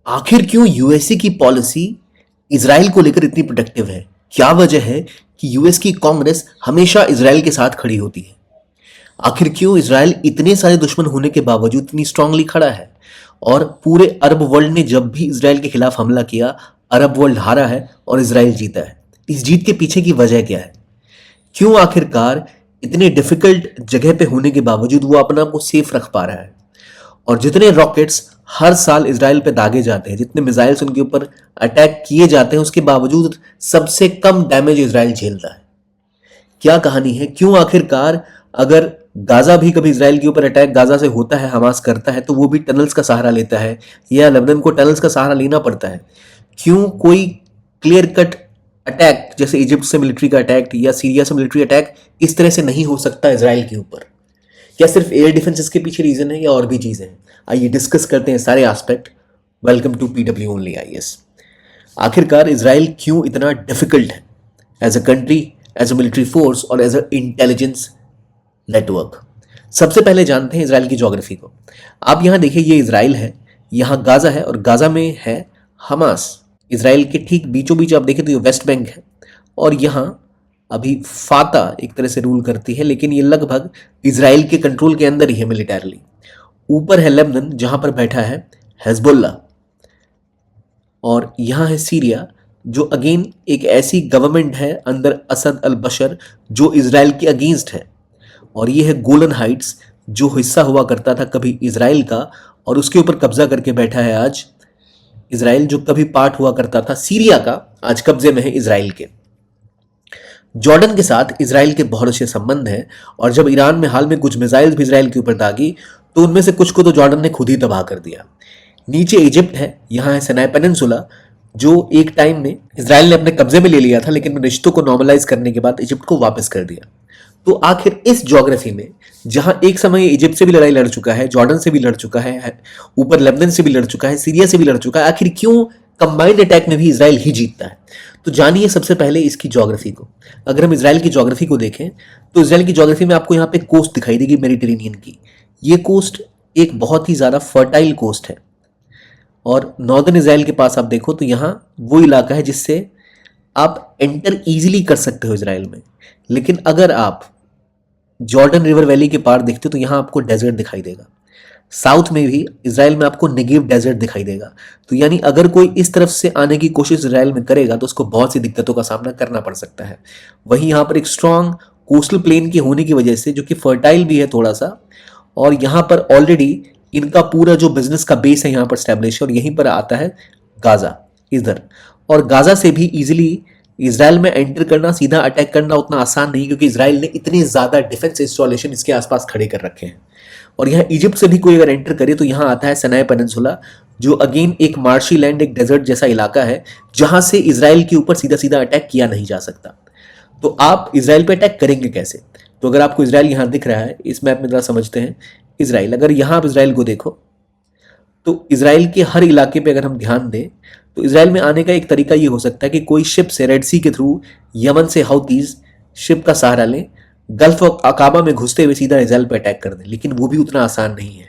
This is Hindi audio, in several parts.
आखिर क्यों यूएसए की पॉलिसी इसराइल को लेकर इतनी प्रोटेक्टिव है? क्या वजह है कि यूएस की कांग्रेस हमेशा इसराइल के साथ खड़ी होती है? आखिर क्यों इसराइल इतने सारे दुश्मन होने के बावजूद इतनी स्ट्रांगली खड़ा है? और पूरे अरब वर्ल्ड ने जब भी इसराइल के खिलाफ हमला किया, अरब वर्ल्ड हारा है और इसराइल जीता है। इस जीत के पीछे की वजह क्या है? क्यों आखिरकार इतने डिफिकल्ट जगह पे होने के बावजूद वो अपना को सेफ रख पा रहा है? और जितने रॉकेट्स हर साल इसराइल पे दागे जाते हैं, जितने मिसाइल्स उनके ऊपर अटैक किए जाते हैं, उसके बावजूद सबसे कम डैमेज इसराइल झेलता है। क्या कहानी है? क्यों आखिरकार अगर गाजा भी कभी इसराइल के ऊपर अटैक गाजा से होता है, हमास करता है, तो वो भी टनल्स का सहारा लेता है या लेबनान को टनल्स का सहारा लेना पड़ता है? क्यों कोई क्लियर कट अटैक जैसे इजिप्ट से मिलिट्री का अटैक या सीरिया से मिलिट्री अटैक इस तरह से नहीं हो सकता इसराइल के ऊपर? क्या सिर्फ एयर डिफेंस इसके पीछे रीजन है या और भी चीजें हैं? आइए डिस्कस करते हैं सारे aspect. Welcome to PW only IAS. आखिरकार इसराइल क्यों इतना डिफिकल्ट है as a country, as a military force और एज अ इंटेलिजेंस नेटवर्क? सबसे पहले जानते हैं इसराइल की ज्योग्राफी को। आप यहां देखिए, ये इसराइल है, यहां गाजा है और गाजा में है हमास। इसराइल के ठीक बीचों बीच आप देखें तो ये वेस्ट बैंक है और यहां अभी फाता एक तरह से रूल करती है, लेकिन ये लगभग इसराइल के कंट्रोल के अंदर ही है मिलिटरली। ऊपर है लेबनान जहां पर बैठा है हिजबुल्लाह और यहां है सीरिया, जो अगेन एक ऐसी गवर्नमेंट है अंदर असद अल बशर जो इसराइल के अगेंस्ट है। और ये है गोलन हाइट्स जो हिस्सा हुआ करता था कभी इसराइल का और उसके ऊपर कब्जा करके बैठा है आज इसराइल, जो कभी पार्ट हुआ करता था सीरिया का, आज कब्जे में है इसराइल के। जॉर्डन के साथ इसराइल के बहुत अच्छे संबंध हैं और जब ईरान में हाल में कुछ मिसाइल्स भी इसराइल के ऊपर दागी तो उनमें से कुछ को तो जॉर्डन ने खुद ही तबाह कर दिया। नीचे इजिप्ट है, यहाँ है सिनाई पेनिनसुला जो एक टाइम में इसराइल ने अपने कब्जे में ले लिया था, लेकिन रिश्तों को नॉर्मलाइज करने के बाद इजिप्ट को वापस कर दिया। तो आखिर इस ज्योग्राफी में जहां एक समय इजिप्ट से भी लड़ाई लड़ चुका है, जॉर्डन से भी लड़ चुका है, ऊपर लेबनान से भी लड़ चुका है, सीरिया से भी लड़ चुका है, आखिर क्यों कंबाइंड अटैक में भी इसराइल ही जीतता है? तो जानिए सबसे पहले इसकी ज्योग्राफी को। अगर हम इसराइल की ज्योग्राफी को देखें तो इसराइल की ज्योग्राफी में आपको यहाँ पे कोस्ट दिखाई देगी मेडिटेरेनियन की। ये कोस्ट एक बहुत ही ज़्यादा फर्टाइल कोस्ट है और नॉर्दर्न इसराइल के पास आप देखो तो यहाँ वो इलाका है जिससे आप एंटर इजीली कर सकते हो इसराइल में। लेकिन अगर आप जॉर्डन रिवर वैली के पार देखते हो तो यहाँ आपको डेजर्ट दिखाई देगा। साउथ में भी इसराइल में आपको नेगेव डेजर्ट दिखाई देगा। तो यानी अगर कोई इस तरफ से आने की कोशिश इसराइल में करेगा तो उसको बहुत सी दिक्कतों का सामना करना पड़ सकता है। वहीं यहाँ पर एक स्ट्रॉन्ग कोस्टल प्लेन की होने की वजह से, जो कि फर्टाइल भी है थोड़ा सा, और यहाँ पर ऑलरेडी इनका पूरा जो बिजनेस का बेस है यहाँ पर स्टैब्लिश है और यहीं पर आता है गाजा इधर। और गाजा से भी इजिली इसराइल में एंटर करना, सीधा अटैक करना उतना आसान नहीं, क्योंकि इसराइल ने इतनी ज़्यादा डिफेंस इंस्टॉलेशन इसके आसपास खड़े कर रखे हैं। और यहाँ इजिप्ट से भी कोई अगर एंटर करे तो यहाँ आता है सिनाई पेनिनसुला, जो अगेन एक मार्शी लैंड, एक डेजर्ट जैसा इलाका है जहां से इसराइल के ऊपर सीधा सीधा अटैक किया नहीं जा सकता। तो आप इसराइल पे अटैक करेंगे कैसे? तो अगर आपको इसराइल यहाँ दिख रहा है, इस मैप में जरा समझते हैं इसराइल। अगर यहाँ आप इसराइल को देखो तो इसराइल के हर इलाके पे अगर हम ध्यान दें तो इसराइल में आने का एक तरीका ये हो सकता है कि कोई शिप से रेड सी के थ्रू यमन से हाउतीज शिप का सहारा लें, गल्फ ऑफ अकाबा में घुसते हुए सीधा इसराइल पे अटैक कर दें। लेकिन वो भी उतना आसान नहीं है,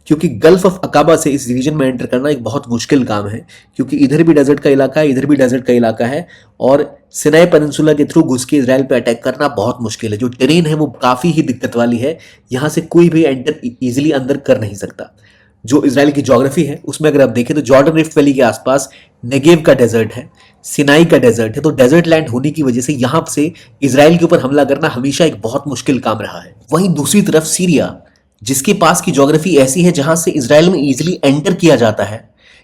क्योंकि गल्फ ऑफ अकाबा से इस रीजन में एंटर करना एक बहुत मुश्किल काम है, क्योंकि इधर भी डेजर्ट का इलाका है, इधर भी डेजर्ट का इलाका है और सिनाई पेनिनसुला के थ्रू घुस के इसराइल पे अटैक करना बहुत मुश्किल है। जो टेरेन है वो काफ़ी ही दिक्कत वाली है, यहाँ से कोई भी एंटर ईजिली अंदर कर नहीं सकता। जो इसराइल की ज्योग्राफी है उसमें अगर आप देखें तो जॉर्डन रिफ्ट वैली के आसपास नेगेव का डेजर्ट है, सिनाई का डेजर्ट है। तो डेजर्ट लैंड होने की वजह से यहाँ से इसराइल के ऊपर हमला करना हमेशा एक बहुत मुश्किल काम रहा है। वहीं दूसरी तरफ सीरिया, जिसके पास की ज्योग्राफी ऐसी है जहां से इसराइल में इजीली एंटर किया जाता है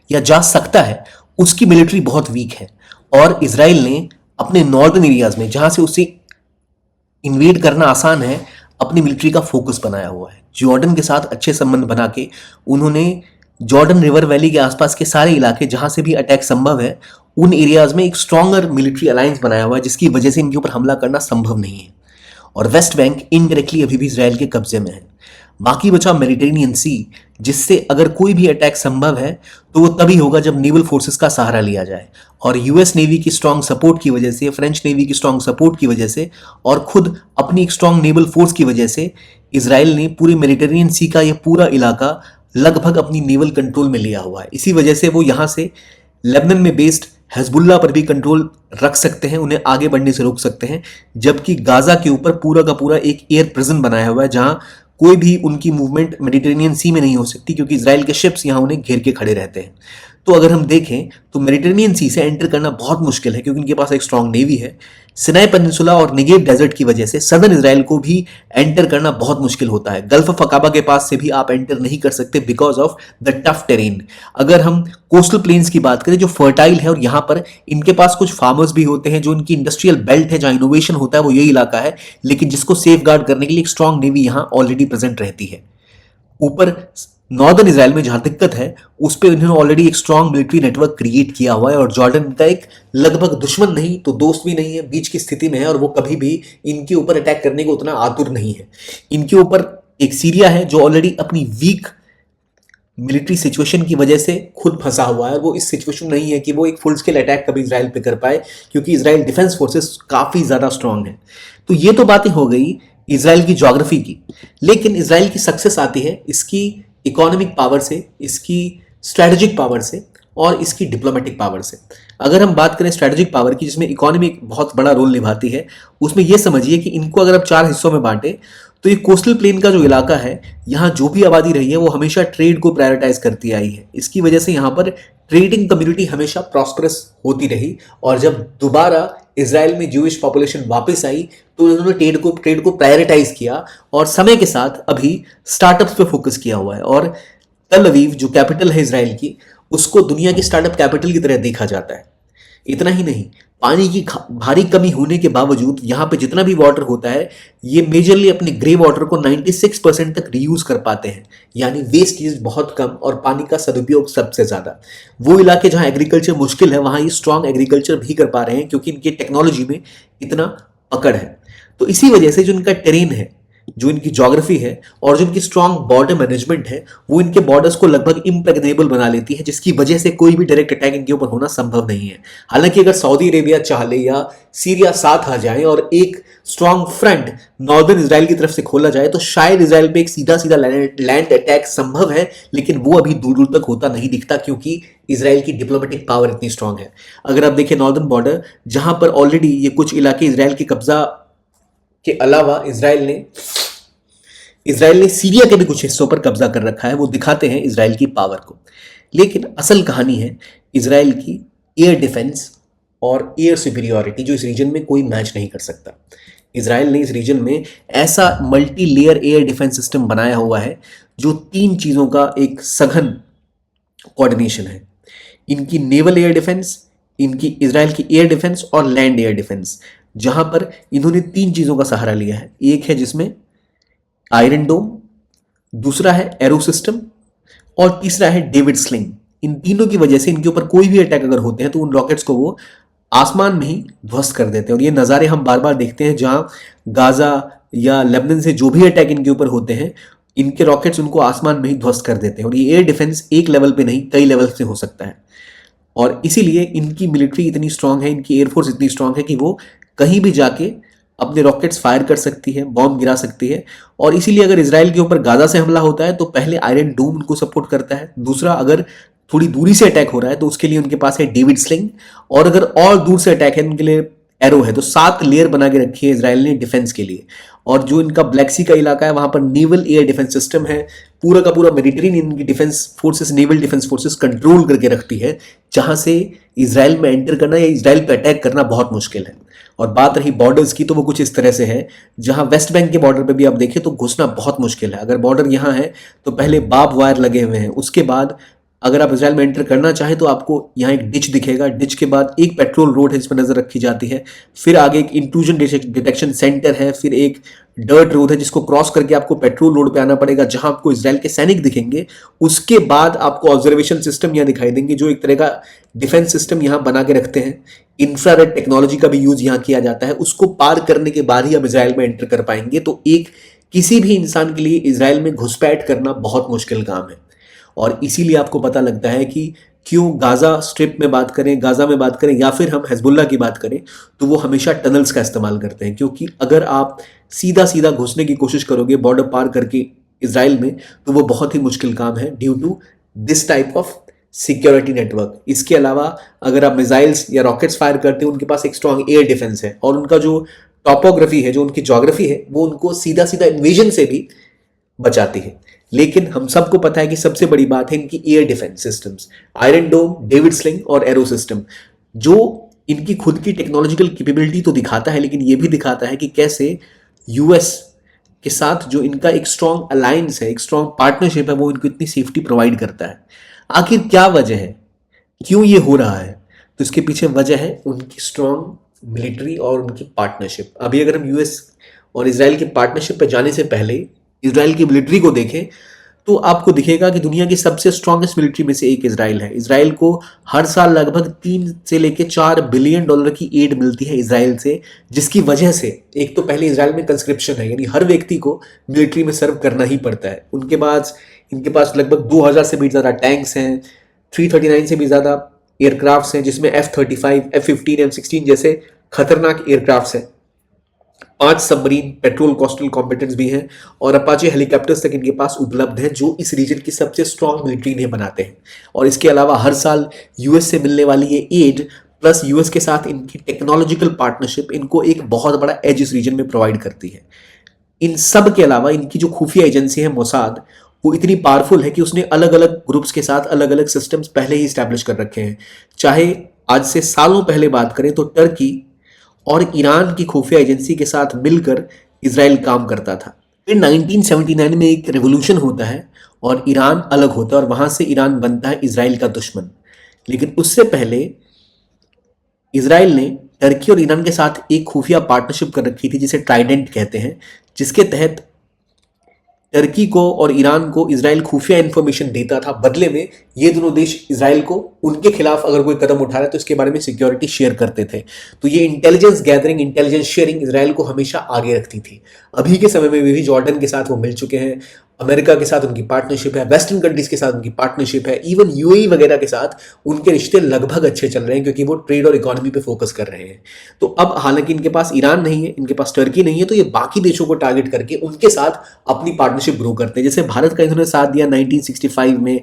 या जा सकता है, उसकी मिलिट्री बहुत वीक है और इसराइल ने अपने नॉर्दर्न एरियाज में जहां से उसे इन्वेड करना आसान है अपनी मिलिट्री का फोकस बनाया हुआ है। जॉर्डन के साथ अच्छे संबंध बना के उन्होंने जॉर्डन रिवर वैली के आसपास के सारे इलाके जहां से भी अटैक संभव है उन एरियाज में एक स्ट्रॉन्गर मिलिट्री अलायंस बनाया हुआ है, जिसकी वजह से इनके ऊपर हमला करना संभव नहीं है। और वेस्ट बैंक इनडायरेक्टली अभी भी इसराइल के कब्जे में है। बाकी बचा मेडिटेरेनियन सी, जिससे अगर कोई भी अटैक संभव है तो वो तभी होगा जब नेवल फोर्सेस का सहारा लिया जाए। और यूएस नेवी की स्ट्रांग सपोर्ट की वजह से, फ्रेंच नेवी की स्ट्रांग सपोर्ट की वजह से और खुद अपनी एक स्ट्रांग नेवल फोर्स की वजह से इसराइल ने पूरे मेडिटेरेनियन सी का ये पूरा इलाका लगभग अपनी नेवल कंट्रोल में लिया हुआ है। इसी वजह से वो यहाँ से लेबनान में बेस्ड हिजबुल्लाह पर भी कंट्रोल रख सकते हैं, उन्हें आगे बढ़ने से रोक सकते हैं। जबकि गाजा के ऊपर पूरा का पूरा एक एयर प्रिजन बनाया हुआ है, जहां कोई भी उनकी मूवमेंट मेडिटेरेनियन सी में नहीं हो सकती, क्योंकि इजराइल के शिप्स यहां उन्हें घेर के खड़े रहते हैं। तो अगर हम देखें तो मेडिटेरेनियन सी से एंटर करना बहुत मुश्किल है, क्योंकि इनके पास एक स्ट्रांग नेवी है। सिनाई पेनिनसुला और निगेव डेजर्ट की वजह से सदर्न इजराइल को भी एंटर करना बहुत मुश्किल होता है। गल्फ ऑफ अकाबा के पास से भी आप एंटर नहीं कर सकते because of the tough terrain. अगर हम कोस्टल प्लेन्स की बात करें जो फर्टाइल है, और यहां पर इनके पास कुछ फार्मर्स भी होते हैं, जो इनकी इंडस्ट्रियल बेल्ट है, जहां इनोवेशन होता है, वो यही इलाका है, लेकिन जिसको सेफ गार्ड करने के लिए एक स्ट्रांग नेवी यहां ऑलरेडी प्रेजेंट रहती है। ऊपर नॉर्दर्न इजराइल में जहां दिक्कत है, उस पर इन्होंने ऑलरेडी एक स्ट्रांग मिलिट्री नेटवर्क क्रिएट किया हुआ है, और जॉर्डन का एक लगभग दुश्मन नहीं तो दोस्त भी नहीं है, बीच की स्थिति में है, और वो कभी भी इनके ऊपर अटैक करने को उतना आतुर नहीं है। इनके ऊपर एक सीरिया है जो ऑलरेडी अपनी वीक मिलिट्री सिचुएशन की वजह से खुद फंसा हुआ है। वो इस सिचुएशन नहीं है कि वो एक फुल स्केल अटैक कभी इजराइल पे कर पाए, क्योंकि इजराइल डिफेंस फोर्सेस काफी ज्यादा स्ट्रांग है। तो ये तो बातें हो गई इजराइल की ज्योग्राफी की, लेकिन इजराइल की सक्सेस आती है इसकी इकोनॉमिक पावर से, इसकी स्ट्रेटेजिक पावर से, और इसकी डिप्लोमेटिक पावर से। अगर हम बात करें स्ट्रेटेजिक पावर की, जिसमें इकोनॉमी एक बहुत बड़ा रोल निभाती है, उसमें यह समझिए कि इनको अगर आप 4 हिस्सों में बांटे, तो ये कोस्टल प्लेन का जो इलाका है, यहाँ जो भी आबादी रही है वो हमेशा ट्रेड को प्रायोरिटाइज करती आई है। इसकी वजह से यहाँ पर ट्रेडिंग कम्युनिटी हमेशा प्रॉस्परस होती रही, और जब दोबारा इजराइल में ज्यूइश पॉपुलेशन वापस आई तो उन्होंने ट्रेड को प्रायोरिटाइज किया, और समय के साथ अभी स्टार्टअप्स पे फोकस किया हुआ है। और तल अवीव जो कैपिटल है इजराइल की, उसको दुनिया की स्टार्टअप कैपिटल की तरह देखा जाता है। इतना ही नहीं, पानी की भारी कमी होने के बावजूद यहाँ पे जितना भी वाटर होता है, ये मेजरली अपने ग्रे वाटर को 96% तक रीयूज कर पाते हैं, यानी वेस्ट यूज बहुत कम और पानी का सदुपयोग सबसे ज्यादा। वो इलाके जहाँ एग्रीकल्चर मुश्किल है, वहाँ ये स्ट्रांग एग्रीकल्चर भी कर पा रहे हैं, क्योंकि इनके टेक्नोलॉजी में इतना पकड़ है। तो इसी वजह से जो इनका टेरेन है, जो इनकी ज्योग्राफी है, और जो इनकी स्ट्रांग बॉर्डर मैनेजमेंट है, वो इनके बॉर्डर्स को लगभग इम्प्रेग्नेबल बना लेती है, जिसकी वजह से कोई भी डायरेक्ट अटैक इनके ऊपर होना संभव नहीं है। हालांकि अगर सऊदी अरेबिया चाह ले या सीरिया साथ आ जाए और एक स्ट्रांग फ्रंट नॉर्दर्न इजराइल की तरफ से खोला जाए, तो शायद इजराइल पे एक सीधा सीधा लैंड अटैक संभव है, लेकिन वो अभी दूर दूर तक होता नहीं दिखता, क्योंकि इजराइल की डिप्लोमेटिक पावर इतनी स्ट्रांग है। अगर आप देखें नॉर्दर्न बॉर्डर, जहां पर ऑलरेडी ये कुछ इलाके इजराइल के कब्जा के अलावा इजराइल ने सीरिया के भी कुछ हिस्सों पर कब्जा कर रखा है, वो दिखाते हैं इजराइल की पावर को। लेकिन असल कहानी है इजराइल की एयर डिफेंस और एयर सुपीरियॉरिटी, जो इस रीजन में कोई मैच नहीं कर सकता। इजराइल ने इस रीजन में ऐसा multi layer air defence system बनाया हुआ है, जो 3 चीजों का एक सघन कोऑर्डिनेशन है। इनकी नेवल एयर डिफेंस, इनकी इजराइल की एयर डिफेंस और लैंड एयर डिफेंस, जहां पर इन्होंने 3 चीजों का सहारा लिया है। एक है जिसमें आयरन डोम, दूसरा है एरो सिस्टम, और तीसरा है डेविड स्लिंग। इन तीनों की वजह से इनके ऊपर कोई भी अटैक अगर होते हैं तो उन रॉकेट्स को वो आसमान में ही ध्वस्त कर देते हैं। और ये नज़ारे हम बार बार देखते हैं, जहां गाजा या लेबनान से जो भी अटैक इनके ऊपर होते हैं, इनके रॉकेट्स उनको आसमान में ही ध्वस्त कर देते हैं। और ये एयर डिफेंस एक लेवल पे नहीं, कई लेवल से हो सकता है। और इसीलिए इनकी मिलिट्री इतनी स्ट्रांग है, इनकी एयरफोर्स इतनी स्ट्रांग है कि वो कहीं भी जाके अपने रॉकेट्स फायर कर सकती है, बॉम्ब गिरा सकती है। और इसीलिए अगर इजराइल के ऊपर गाजा से हमला होता है तो पहले आयरन डोम उनको सपोर्ट करता है, दूसरा अगर थोड़ी दूरी से अटैक हो रहा है तो उसके लिए उनके पास है डेविड स्लिंग, और अगर और दूर से अटैक है उनके लिए एरो है। तो 7 लेयर बना के रखी है इजराइल ने डिफेंस के लिए। और जो इनका ब्लैक सी का इलाका है, वहां पर नेवल एयर डिफेंस सिस्टम है। पूरा का पूरा मेडिटेरेनियन इनकी defence forces, naval defence forces control करके रखती है, जहां से इजराइल में एंटर करना या इजराइल पे अटैक करना बहुत मुश्किल है। और बात रही बॉर्डर्स की, तो वो कुछ इस तरह से है, जहां वेस्ट बैंक के बॉर्डर पे भी आप देखें तो घुसना बहुत मुश्किल है। अगर बॉर्डर यहां है तो पहले बार्ब वायर लगे हुए हैं, उसके बाद अगर आप इजराइल में एंटर करना चाहें तो आपको यहाँ एक डिच दिखेगा, डिच के बाद एक पेट्रोल रोड है जिस पर नजर रखी जाती है, फिर आगे एक इंट्रूजन डिटेक्शन सेंटर है, फिर एक डर्ट रोड है जिसको क्रॉस करके आपको पेट्रोल रोड पे आना पड़ेगा, जहां आपको इजराइल के सैनिक दिखेंगे। उसके बाद आपको ऑब्जर्वेशन सिस्टम यहाँ दिखाई देंगे, जो एक तरह का डिफेंस सिस्टम यहाँ बना के रखते हैं। इंफ्रारेड टेक्नोलॉजी का भी यूज यहाँ किया जाता है। उसको पार करने के बाद ही आप इजराइल में एंटर कर पाएंगे। तो एक किसी भी इंसान के लिए इजराइल में घुसपैठ करना बहुत मुश्किल काम है। और इसीलिए आपको पता लगता है कि क्यों गाजा स्ट्रिप में बात करें, गाजा में बात करें, या फिर हम हिजबुल्ला की बात करें, तो वो हमेशा टनल्स का इस्तेमाल करते हैं। क्योंकि अगर आप सीधा सीधा घुसने की कोशिश करोगे बॉर्डर पार करके इसराइल में, तो वो बहुत ही मुश्किल काम है due to this type of security network. इसके अलावा अगर आप मिसाइल्स या रॉकेट्स फायर करते हैं, उनके पास एक स्ट्रांग एयर डिफेंस है, और उनका जो टॉपोग्राफी है, जो उनकी ज्योग्राफी है, वो उनको सीधा सीधा इन्वेजन से भी बचाती है। लेकिन हम सबको पता है कि सबसे बड़ी बात है इनकी एयर डिफेंस सिस्टम्स, आयरन डोम, डेविड स्लिंग और एरो सिस्टम, जो इनकी खुद की टेक्नोलॉजिकल कैपेबिलिटी तो दिखाता है, लेकिन ये भी दिखाता है कि कैसे यूएस के साथ जो इनका एक स्ट्रॉन्ग अलायंस है, एक स्ट्रॉन्ग पार्टनरशिप है, वो इनको इतनी सेफ्टी प्रोवाइड करता है। आखिर क्या वजह है, क्यों ये हो रहा है? तो इसके पीछे वजह है उनकी स्ट्रॉन्ग मिलिट्री और उनकी पार्टनरशिप। अभी अगर हम यूएस और इसराइल की पार्टनरशिप पर जाने से पहले इसराइल की मिलिट्री को देखें, तो आपको दिखेगा कि दुनिया की सबसे स्ट्रॉन्गेस्ट मिलिट्री में से एक इसराइल है। इसराइल को हर साल लगभग 3 से लेकर 4 बिलियन डॉलर की एड मिलती है इसराइल से, जिसकी वजह से एक तो पहले इसराइल में कंस्क्रिप्शन है, यानी हर व्यक्ति को मिलिट्री में सर्व करना ही पड़ता है। इनके पास लगभग 2000 से भी ज़्यादा टैंक्स हैं, 339 से भी ज़्यादा एयरक्राफ्ट्स हैं, जिसमें F-35, F-15, M-16 जैसे खतरनाक एयरक्राफ्ट्स हैं। 5 सबमरीन पेट्रोल कोस्टल कॉम्पिटेंट्स भी हैं, और अपाचे हेलीकॉप्टर्स तक इनके पास उपलब्ध हैं, जो इस रीजन की सबसे स्ट्रॉन्ग मिलिट्री इन्हें बनाते हैं। और इसके अलावा हर साल यूएस से मिलने वाली ये एड प्लस यूएस के साथ इनकी टेक्नोलॉजिकल पार्टनरशिप इनको एक बहुत बड़ा एज इस रीजन में प्रोवाइड करती है। इन सब के अलावा इनकी जो खुफिया एजेंसी है मोसाद, वो इतनी पावरफुल है कि उसने अलग अलग ग्रुप्स के साथ अलग अलग सिस्टम्स पहले ही स्टैब्लिश कर रखे हैं। चाहे आज से सालों पहले बात करें तो टर्की और ईरान की खुफिया एजेंसी के साथ मिलकर इसराइल काम करता था। फिर 1979 में एक रेवोल्यूशन होता है और ईरान अलग होता है, और वहां से ईरान बनता है इसराइल का दुश्मन। लेकिन उससे पहले इसराइल ने टर्की और ईरान के साथ एक खुफिया पार्टनरशिप कर रखी थी, जिसे ट्राइडेंट कहते हैं, जिसके तहत टर्की को और ईरान को इसराइल खुफिया इंफॉर्मेशन देता था। बदले में ये दोनों देश इसराइल को उनके खिलाफ अगर कोई कदम उठा रहा है तो इसके बारे में सिक्योरिटी शेयर करते थे। तो ये intelligence gathering, intelligence sharing Israel को हमेशा आगे रखती थी। अभी के समय में भी जॉर्डन के साथ वो मिल चुके हैं, अमेरिका के साथ उनकी पार्टनरशिप है, वेस्टर्न कंट्रीज के साथ उनकी पार्टनरशिप है, इवन यूएई वगैरह के साथ उनके रिश्ते लगभग अच्छे चल रहे हैं, क्योंकि वो ट्रेड और इकोनॉमी पे फोकस कर रहे हैं। तो अब हालांकि इनके पास ईरान नहीं है, इनके पास टर्की नहीं है, तो ये बाकी देशों को टारगेट करके उनके साथ अपनी पार्टनरशिप ग्रो करते हैं। जैसे भारत का इन्होंने साथ दिया 1965 में,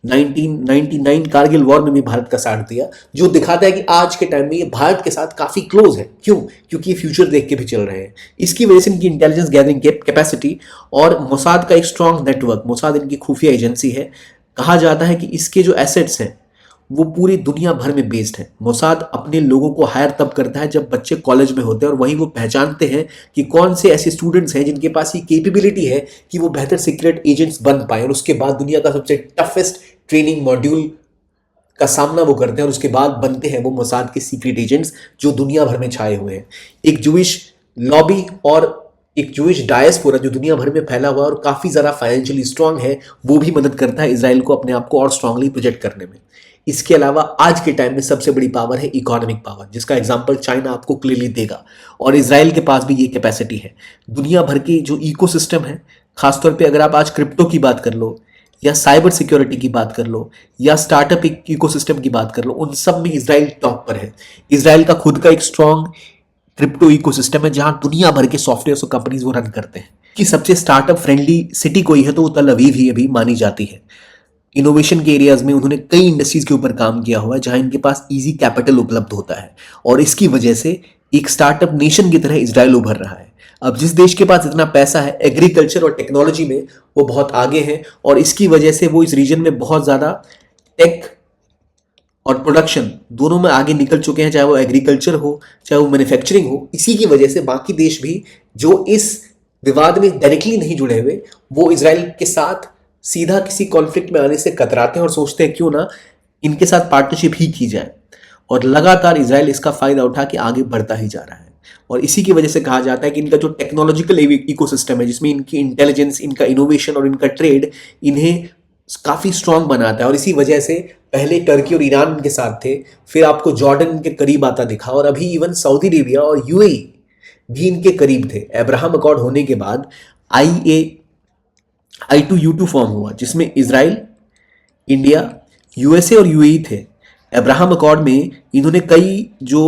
1999 कारगिल वॉर में भी भारत का साथ दिया, जो दिखाता है कि आज के टाइम में ये भारत के साथ काफी क्लोज है। क्यों? क्योंकि ये फ्यूचर देख के भी चल रहे हैं। इसकी वजह से इनकी इंटेलिजेंस गैदरिंग कैपेसिटी और मोसाद का एक स्ट्रॉन्ग नेटवर्क, मोसाद इनकी खुफिया एजेंसी है। कहा जाता है कि इसके जो एसेट्स हैं वो पूरी दुनिया भर में बेस्ड है। मोसाद अपने लोगों को हायर तब करता है जब बच्चे कॉलेज में होते हैं, और वहीं वो पहचानते हैं कि कौन से ऐसे स्टूडेंट्स हैं जिनके पास ये कैपेबिलिटी है कि वो बेहतर सीक्रेट एजेंट्स बन पाए, और उसके बाद दुनिया का सबसे टफेस्ट ट्रेनिंग मॉड्यूल का सामना वो करते हैं, और उसके बाद बनते हैं वो मोसाद के सीक्रेट एजेंट्स जो दुनिया भर में छाए हुए हैं। एक जूइश लॉबी और एक जूइश डायस्पोरा जो दुनिया भर में फैला हुआ है और काफ़ी ज़्यादा फाइनेंशियली स्ट्रांग है, वो भी मदद करता है इसराइल को अपने आप को और स्ट्रांगली प्रोजेक्ट करने में। इसके अलावा आज के टाइम में सबसे बड़ी पावर है इकोनॉमिक पावर, जिसका एग्जांपल चाइना आपको क्लियरली देगा, और इसराइल के पास भी ये कैपेसिटी है। दुनिया भर की जो इकोसिस्टम है, खासतौर पे अगर आप आज क्रिप्टो की बात कर लो, या साइबर सिक्योरिटी की बात कर लो, या स्टार्टअप इकोसिस्टम की बात कर लो, उन सब में इसराइल टॉप पर है। इसराइल का खुद का एक स्ट्रॉन्ग क्रिप्टो इकोसिस्टम है, जहां दुनिया भर के सॉफ्टवेयर और कंपनीज वो रन करते हैं। कि सबसे स्टार्टअप फ्रेंडली सिटी कोई है तो वो तल अवीव ही अभी मानी जाती है। इनोवेशन के एरियाज में उन्होंने कई इंडस्ट्रीज के ऊपर काम किया हुआ है, जहां इनके पास इजी कैपिटल उपलब्ध होता है, और इसकी वजह से एक स्टार्टअप नेशन की तरह इसराइल उभर रहा है। अब जिस देश के पास इतना पैसा है, एग्रीकल्चर और टेक्नोलॉजी में वो बहुत आगे हैं, और इसकी वजह से वो इस रीजन में बहुत ज़्यादा टेक और प्रोडक्शन दोनों में आगे निकल चुके हैं, चाहे वो एग्रीकल्चर हो, चाहे वो मैन्युफैक्चरिंग हो। इसी की वजह से बाकी देश भी जो इस विवाद में डायरेक्टली नहीं जुड़े हुए, वो इसराइल के साथ सीधा किसी कॉन्फ्लिक्ट में आने से कतराते हैं और सोचते हैं क्यों ना इनके साथ पार्टनरशिप ही की जाए। और लगातार इसराइल इसका फायदा उठा के आगे बढ़ता ही जा रहा है, और इसी की वजह से कहा जाता है कि इनका जो टेक्नोलॉजिकल इकोसिस्टम है, जिसमें इनकी इंटेलिजेंस, इनका इनोवेशन और इनका ट्रेड इन्हें काफ़ी स्ट्रांग बनाता है। और इसी वजह से पहले टर्की और ईरान के साथ थे, फिर आपको जॉर्डन के करीब आता दिखा, और अभी इवन सऊदी अरेबिया और यूएई भी इनके करीब थे। अब्राहम अकॉर्ड होने के बाद I2U2 फॉर्म हुआ, जिसमें इसराइल, इंडिया, यूएसए और यूएई थे। अब्राहम अकॉर्ड में इन्होंने कई जो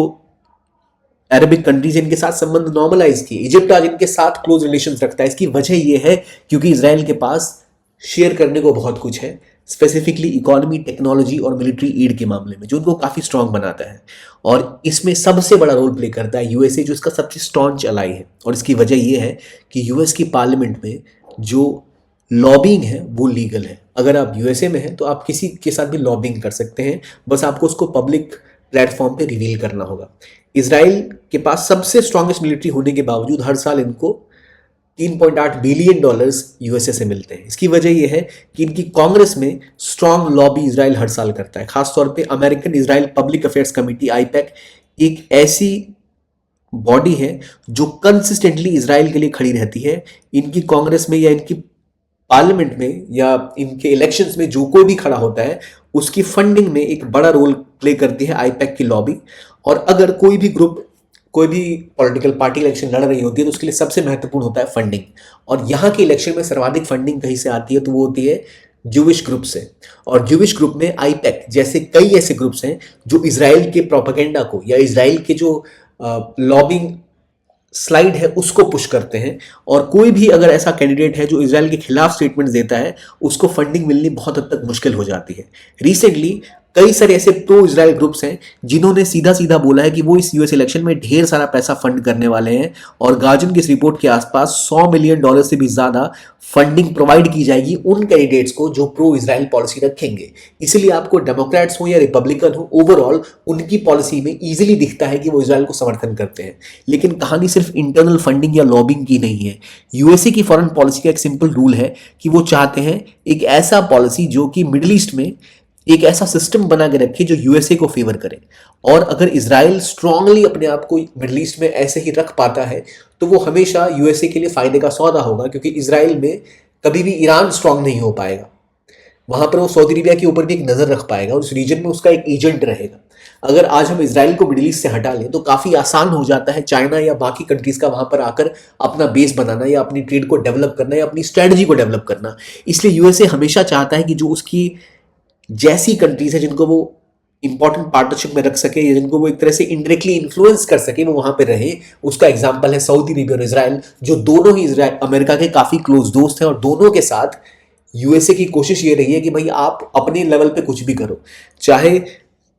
अरबिक कंट्रीज इनके साथ संबंध नॉर्मलाइज किए। इजिप्ट आज इनके साथ क्लोज रिलेशंस रखता है। इसकी वजह यह है क्योंकि इजराइल के पास शेयर करने को बहुत कुछ है, स्पेसिफिकली इकोनॉमी, टेक्नोलॉजी और मिलिट्री एड के मामले में, जो उनको काफी स्ट्रांग बनाता है। और इसमें सबसे बड़ा रोल प्ले करता है यूएसए, जो इसका सबसे स्टॉन्च अलाई है। और इसकी वजह यह है कि यूएस की पार्लियामेंट में जो लॉबिंग है वो लीगल है। अगर आप यूएसए में हैं तो आप किसी के साथ भी लॉबिंग कर सकते हैं, बस आपको उसको पब्लिक प्लेटफॉर्म पे रिवील करना होगा। इसराइल के पास सबसे स्ट्रांगेस्ट मिलिट्री होने के बावजूद हर साल इनको $3.8 बिलियन यूएसए से मिलते हैं। इसकी वजह यह है कि इनकी कांग्रेस में स्ट्रांग लॉबी इसराइल हर साल करता है। खासतौर पे American Israel public affairs committee IUPAC एक ऐसी बॉडी है जो कंसिस्टेंटली इसराइल के लिए खड़ी रहती है। इनकी कांग्रेस में या इनकी पार्लियामेंट में या इनके इलेक्शंस में जो कोई भी खड़ा होता है उसकी फंडिंग में एक बड़ा रोल प्ले करती है आईपैक की लॉबी। और अगर कोई भी ग्रुप, कोई भी पॉलिटिकल पार्टी इलेक्शन लड़ रही होती है तो उसके लिए सबसे महत्वपूर्ण होता है फंडिंग। और यहाँ के इलेक्शन में सर्वाधिक फंडिंग कहीं से आती है तो वो होती है ज्यूविश ग्रुप से। और ज्यूविश ग्रुप में आईपैक जैसे कई ऐसे ग्रुप्स हैं जो इसराइल के प्रोपेगेंडा को या इसराइल के जो लॉबिंग स्लाइड है उसको पुश करते हैं। और कोई भी अगर ऐसा कैंडिडेट है जो इसराइल के खिलाफ स्टेटमेंट्स देता है उसको फंडिंग मिलनी बहुत हद तक मुश्किल हो जाती है। रिसेंटली कई सारे ऐसे प्रो इसराइल ग्रुप्स हैं जिन्होंने सीधा सीधा बोला है कि वो इस यूएस इलेक्शन में ढेर सारा पैसा फंड करने वाले हैं और गार्जियन की इस रिपोर्ट के आसपास $100 मिलियन से भी ज्यादा फंडिंग प्रोवाइड की जाएगी उन कैंडिडेट्स को जो प्रो इसराइल पॉलिसी रखेंगे। इसलिए आपको डेमोक्रेट्स हो या रिपब्लिकन हो, ओवरऑल उनकी पॉलिसी में इजीली दिखता है कि वो इसराइल को समर्थन करते हैं। लेकिन कहानी सिर्फ इंटरनल फंडिंग या लॉबिंग की नहीं है। यूएसए की फॉरेन पॉलिसी का एक सिंपल रूल है कि वो चाहते हैं एक ऐसा पॉलिसी जो कि मिडिल ईस्ट में एक ऐसा सिस्टम बना के रखे जो यूएसए को फेवर करे। और अगर इसराइल स्ट्रांगली अपने आप को मिडिल ईस्ट में ऐसे ही रख पाता है तो वो हमेशा यूएसए के लिए फायदे का सौदा होगा, क्योंकि इसराइल में कभी भी ईरान स्ट्रांग नहीं हो पाएगा। वहां पर वो सऊदी अरेबिया के ऊपर भी एक नजर रख पाएगा और उस रीजन में उसका एक एजेंट रहेगा। अगर आज हम इसराइल को मिडिल ईस्ट से हटा लें तो काफी आसान हो जाता है चाइना या बाकी कंट्रीज का वहां पर आकर अपना बेस बनाना या अपनी ट्रेड को डेवलप करना या अपनी स्ट्रेटजी को डेवलप करना। इसलिए यूएसए हमेशा चाहता है कि जो उसकी जैसी कंट्रीज है जिनको वो इंपॉर्टेंट पार्टनरशिप में रख सके या जिनको वो एक तरह से इनडायरेक्टली इन्फ्लुएंस कर सके, वो वहां पे रहे। उसका एग्जांपल है सऊदी अरेबिया और इसराइल, जो दोनों ही इसराइल अमेरिका के काफी क्लोज दोस्त हैं। और दोनों के साथ यूएसए की कोशिश ये रही है कि भाई आप अपने लेवल पे कुछ भी करो, चाहे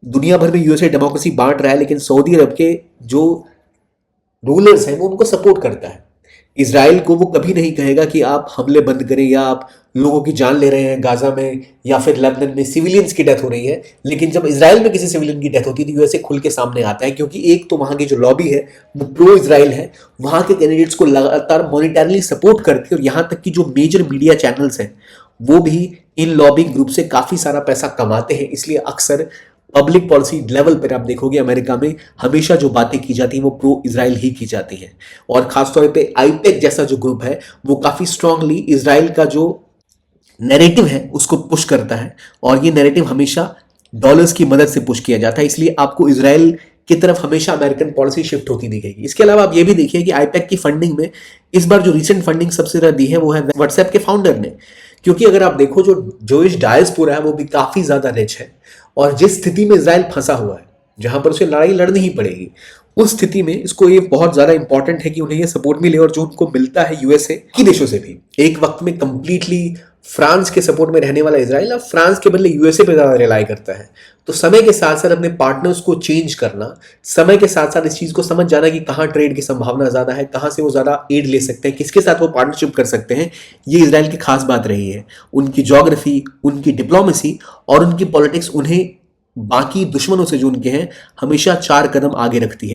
दुनिया भर में यूएसए डेमोक्रेसी बांट रहा है लेकिन सऊदी अरब के जो रूलर्स हैं वो उनको सपोर्ट करता है। इसराइल को वो कभी नहीं कहेगा कि आप हमले बंद करें या आप लोगों की जान ले रहे हैं गाजा में या फिर लेबनान में सिविलियंस की डेथ हो रही है। लेकिन जब इसराइल में किसी सिविलियन की डेथ होती है तो यूएसए खुल के सामने आता है, क्योंकि एक तो वहां की जो लॉबी है वो प्रो इसराइल है, वहां के कैंडिडेट्स को लगातार मॉनिटरली सपोर्ट करती है। और यहां तक कि जो मेजर मीडिया चैनल्स हैं वो भी इन लॉबिंग ग्रुप से काफी सारा पैसा कमाते हैं। इसलिए अक्सर पब्लिक पॉलिसी लेवल पर आप देखोगे अमेरिका में हमेशा जो बातें की जाती हैं वो प्रो इसराइल ही की जाती हैं। और खासतौर पे आईपैक जैसा जो ग्रुप है वो काफी स्ट्रांगली इसराइल का जो नैरेटिव है उसको पुश करता है। और ये नैरेटिव हमेशा डॉलर्स की मदद से पुश किया जाता है। इसलिए आपको इसराइल की तरफ हमेशा अमेरिकन पॉलिसी शिफ्ट होती दिखेगी। इसके अलावा आप ये भी देखिए कि आईपैक की फंडिंग में इस बार जो रिसेंट फंडिंग सबसे ज्यादा दी है वो है व्हाट्सएप के फाउंडर ने। क्योंकि अगर आप देखो जो जोइश डायस्पोरा है वो भी काफी ज्यादा रिच है और जिस स्थिति में इसराइल फंसा हुआ है जहां पर उसे लड़ाई लड़नी ही पड़ेगी, उस स्थिति में इसको ये बहुत ज्यादा इंपॉर्टेंट है कि उन्हें ये सपोर्ट मिले। और जो उनको मिलता है यूएसए की देशों से भी, एक वक्त में कंप्लीटली फ्रांस के सपोर्ट में रहने वाला इसराइल अब फ्रांस के बदले यूएसए पे ज्यादा रिलाई करता है। तो समय के साथ साथ अपने पार्टनर्स को चेंज करना, समय के साथ साथ इस चीज को समझ जाना कि कहां ट्रेड की संभावना ज्यादा है, कहां से वो ज्यादा एड ले सकते हैं, किसके साथ वो पार्टनरशिप कर सकते हैं, ये इसराइल की खास बात रही है। उनकी ज्योग्राफी, उनकी डिप्लोमेसी और उनकी पॉलिटिक्स उन्हें बाकी दुश्मनों से जो उनके हैं हमेशा 4 कदम आगे रखती है।